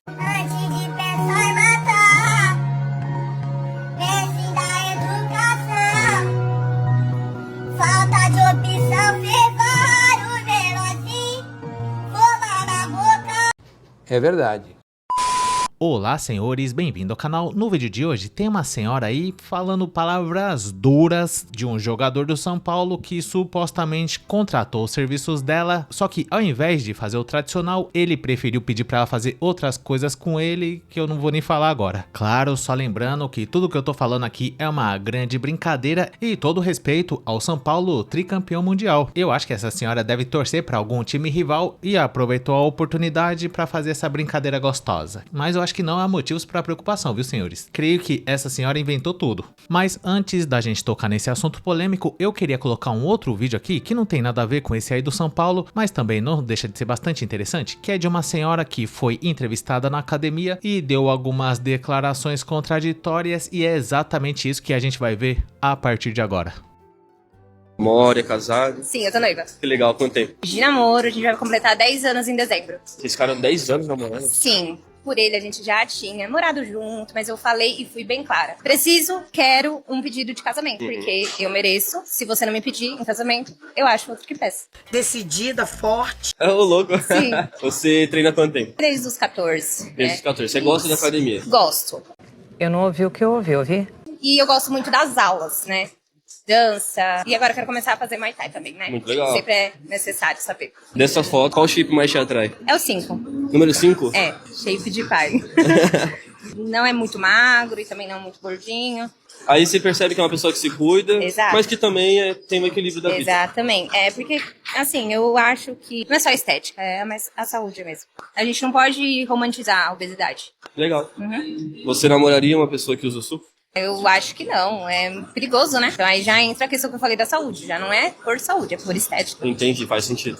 Antes de pensar em matar, pense da educação. Falta de opção, fervar o velozinho, fumar na boca. É verdade. Olá, senhores, bem-vindo ao canal. No vídeo de hoje tem uma senhora aí falando palavras duras de um jogador do São Paulo que supostamente contratou os serviços dela, só que ao invés de fazer o tradicional, ele preferiu pedir pra ela fazer outras coisas com ele que eu não vou nem falar agora. Claro, só lembrando que tudo que eu tô falando aqui é uma grande brincadeira e todo respeito ao São Paulo tricampeão mundial. Eu acho que essa senhora deve torcer pra algum time rival e aproveitou a oportunidade pra fazer essa brincadeira gostosa. Mas eu acho que não há motivos para preocupação, viu, senhores? Creio que essa senhora inventou tudo. Mas antes da gente tocar nesse assunto polêmico, eu queria colocar um outro vídeo aqui que não tem nada a ver com esse aí do São Paulo, mas também não deixa de ser bastante interessante, que é de uma senhora que foi entrevistada na academia e deu algumas declarações contraditórias e é exatamente isso que a gente vai ver a partir de agora. Mora, é casado. Sim, eu tô noiva. Que legal, quanto tempo? De namoro, a gente vai completar 10 anos em dezembro. Vocês ficaram 10 anos namorando? Sim, por ele a gente já tinha morado junto, mas eu falei e fui bem clara. Quero um pedido de casamento, porque eu mereço. Se você não me pedir em casamento, eu acho outro que peça. Decidida, forte. É o louco. Sim. Você treina há quanto tempo? Desde os 14. Desde os 14. Você gosta de academia? Gosto. Eu não ouvi o que eu ouvi? E eu gosto muito das aulas, né? Dança. E agora eu quero começar a fazer Muay Thai também, né? Muito legal. Sempre é necessário saber. Dessa foto, qual shape mais te atrai? É o 5. Número 5? É, shape de pai. Não é muito magro e também não muito gordinho. Aí você percebe que é uma pessoa que se cuida, Exato. mas que também tem um equilíbrio da vida. Exatamente. É porque, assim, eu acho que não é só estética, é mais a saúde mesmo. A gente não pode romantizar a obesidade. Legal. Você namoraria uma pessoa que usa o suco? Eu acho que não, é perigoso, né? Então aí já entra a questão que eu falei da saúde. Já não é por saúde, é por estética. Entendi, faz sentido.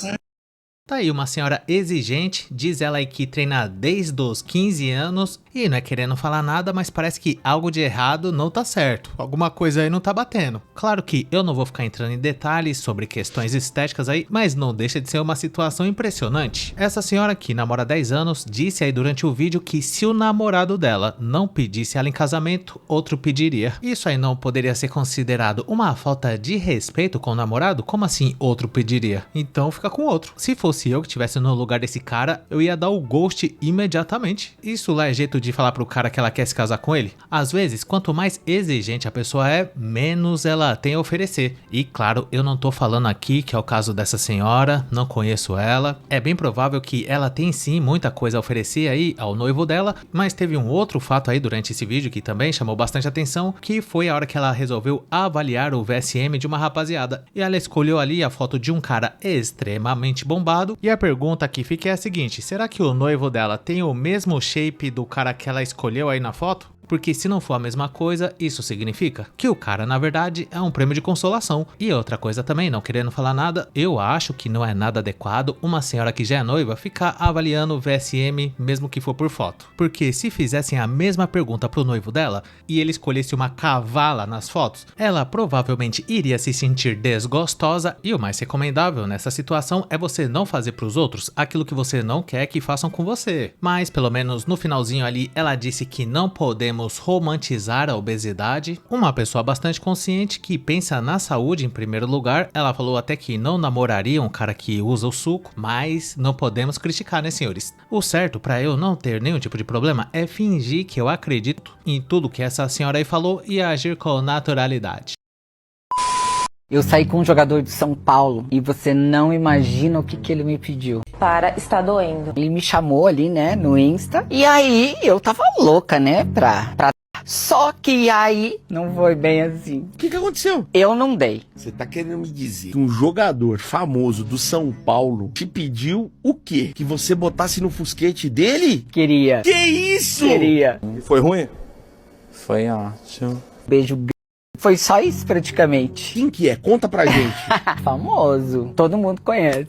Tá aí uma senhora exigente, diz ela aí que treina desde os 15 anos e não é querendo falar nada, mas parece que algo de errado não tá certo, alguma coisa aí não tá batendo. Claro que eu não vou ficar entrando em detalhes sobre questões estéticas aí, mas não deixa de ser uma situação impressionante. Essa senhora que namora há 10 anos disse aí durante o vídeo que se o namorado dela não pedisse ela em casamento, outro pediria. Isso aí não poderia ser considerado uma falta de respeito com o namorado? Como assim outro pediria? Então fica com outro. Se fosse eu que estivesse no lugar desse cara, eu ia dar o ghost imediatamente. Isso lá é jeito de falar pro cara que ela quer se casar com ele? Às vezes, quanto mais exigente a pessoa é, menos ela tem a oferecer. E claro, eu não tô falando aqui que é o caso dessa senhora, não conheço ela. É bem provável que ela tem sim muita coisa a oferecer aí ao noivo dela, mas teve um outro fato aí durante esse vídeo que também chamou bastante atenção, que foi a hora que ela resolveu avaliar o VSM de uma rapaziada. E ela escolheu ali a foto de um cara extremamente bombado. E a pergunta que fica é a seguinte: será que o noivo dela tem o mesmo shape do cara que ela escolheu aí na foto? Porque se não for a mesma coisa, isso significa que o cara na verdade é um prêmio de consolação. E outra coisa também, não querendo falar nada, eu acho que não é nada adequado uma senhora que já é noiva ficar avaliando o VSM mesmo que for por foto. Porque se fizessem a mesma pergunta pro noivo dela e ele escolhesse uma cavala nas fotos, ela provavelmente iria se sentir desgostosa e o mais recomendável nessa situação é você não fazer pros outros aquilo que você não quer que façam com você. Mas pelo menos no finalzinho ali ela disse que não podemos romantizar a obesidade. Uma pessoa bastante consciente que pensa na saúde em primeiro lugar. Ela falou até que não namoraria um cara que usa o suco, mas não podemos criticar, né, senhores? O certo para eu não ter nenhum tipo de problema é fingir que eu acredito em tudo que essa senhora aí falou e agir com naturalidade. Eu saí com um jogador de São Paulo e você não imagina o que ele me pediu. Para, está doendo. Ele me chamou ali, né, no Insta. E aí eu tava louca, né, pra... Só que aí não foi bem assim. O que aconteceu? Eu não dei. Você tá querendo me dizer que um jogador famoso do São Paulo te pediu o quê? Que você botasse no fusquete dele? Queria. Que isso? Queria. Foi ruim? Foi ótimo. Beijo grande. Foi só isso praticamente. Quem que é? Conta pra gente. Famoso. Todo mundo conhece.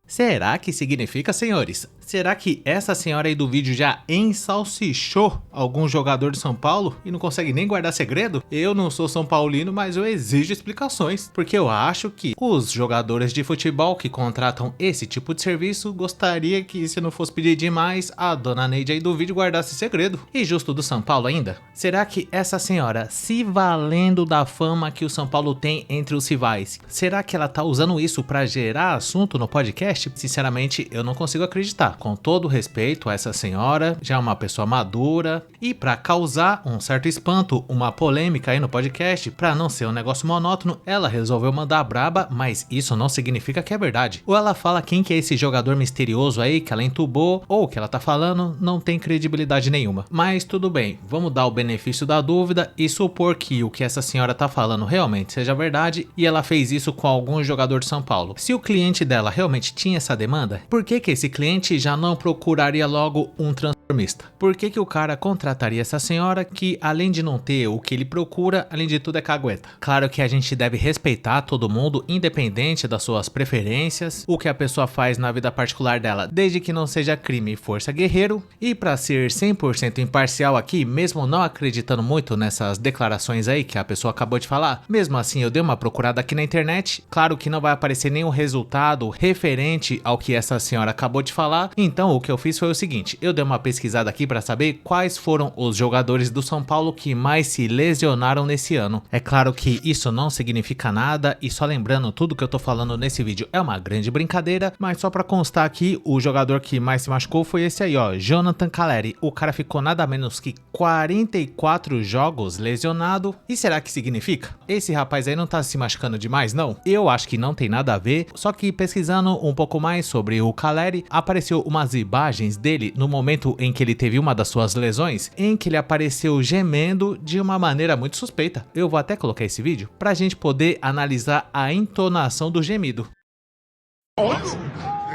Será que significa, senhores? Será que essa senhora aí do vídeo já ensalsichou algum jogador de São Paulo e não consegue nem guardar segredo? Eu não sou São Paulino, mas eu exijo explicações, porque eu acho que os jogadores de futebol que contratam esse tipo de serviço gostaria que, se não fosse pedir demais, a dona Neide aí do vídeo guardasse segredo. E justo do São Paulo ainda? Será que essa senhora, se valendo da fama que o São Paulo tem entre os rivais, será que ela tá usando isso pra gerar assunto no podcast? Sinceramente, eu não consigo acreditar. Com todo respeito a essa senhora, já é uma pessoa madura, e pra causar um certo espanto, uma polêmica aí no podcast, pra não ser um negócio monótono, ela resolveu mandar braba, mas isso não significa que é verdade. Ou ela fala quem que é esse jogador misterioso aí que ela entubou, ou o que ela tá falando não tem credibilidade nenhuma. Mas tudo bem, vamos dar o benefício da dúvida e supor que o que essa senhora tá falando realmente seja verdade e ela fez isso com algum jogador de São Paulo. Se o cliente dela realmente tinha essa demanda, por que que esse cliente já não procuraria logo um transformista? Por que que o cara contrataria essa senhora que, além de não ter o que ele procura, além de tudo é cagueta? Claro que a gente deve respeitar todo mundo, independente das suas preferências, o que a pessoa faz na vida particular dela, desde que não seja crime e força guerreiro. E para ser 100% imparcial aqui, mesmo não acreditando muito nessas declarações aí que a pessoa acabou de falar, mesmo assim eu dei uma procurada aqui na internet, claro que não vai aparecer nenhum resultado referente ao que essa senhora acabou de falar, então o que eu fiz foi o seguinte, eu dei uma pesquisada aqui para saber quais foram os jogadores do São Paulo que mais se lesionaram nesse ano. É claro que isso não significa nada e só lembrando, tudo que eu tô falando nesse vídeo é uma grande brincadeira, mas só para constar aqui, o jogador que mais se machucou foi esse aí, ó, Jonathan Caleri. O cara ficou nada menos que 44 jogos lesionado. E será que significa? Esse rapaz aí não tá se machucando demais, não? Eu acho que não tem nada a ver, só que pesquisando um pouco mais sobre o Caleri, apareceu umas imagens dele no momento em que ele teve uma das suas lesões, em que ele apareceu gemendo de uma maneira muito suspeita. Eu vou até colocar esse vídeo pra gente poder analisar a entonação do gemido.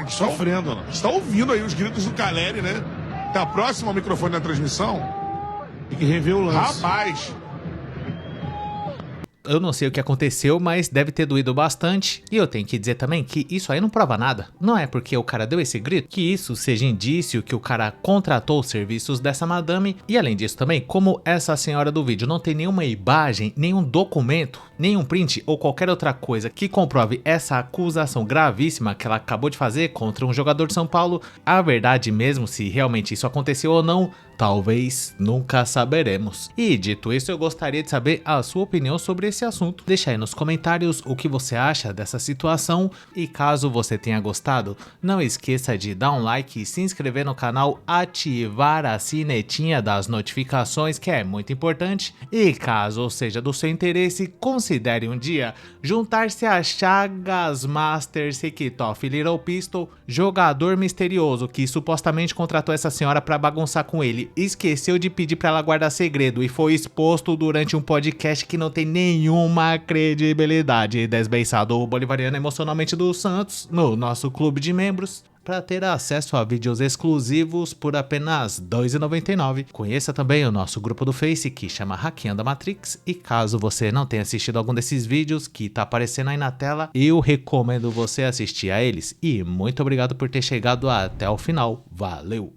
Sofrendo, está ouvindo aí os gritos do Caleri, né? Tá próximo ao microfone da transmissão? Tem que rever o lance. Rapaz! Eu não sei o que aconteceu, mas deve ter doído bastante. E eu tenho que dizer também que isso aí não prova nada. Não é porque o cara deu esse grito que isso seja indício que o cara contratou os serviços dessa madame. E além disso também, como essa senhora do vídeo não tem nenhuma imagem, nenhum documento, nenhum print ou qualquer outra coisa que comprove essa acusação gravíssima que ela acabou de fazer contra um jogador de São Paulo, a verdade mesmo, se realmente isso aconteceu ou não, talvez nunca saberemos. E dito isso, eu gostaria de saber a sua opinião sobre esse assunto. Deixa aí nos comentários o que você acha dessa situação e caso você tenha gostado, não esqueça de dar um like e se inscrever no canal, ativar a sinetinha das notificações, que é muito importante. E caso seja do seu interesse, considere um dia juntar-se a Chagas Master Sekitoff Little Pistol, jogador misterioso que supostamente contratou essa senhora para bagunçar com ele, esqueceu de pedir para ela guardar segredo e foi exposto durante um podcast que não tem nenhuma credibilidade, desbeiçado o bolivariano emocionalmente do Santos no nosso clube de membros. Para ter acesso a vídeos exclusivos por apenas R$ 2,99. Conheça também o nosso grupo do Face que chama Hackeando a Matrix. E caso você não tenha assistido algum desses vídeos que tá aparecendo aí na tela, eu recomendo você assistir a eles. E muito obrigado por ter chegado até o final. Valeu!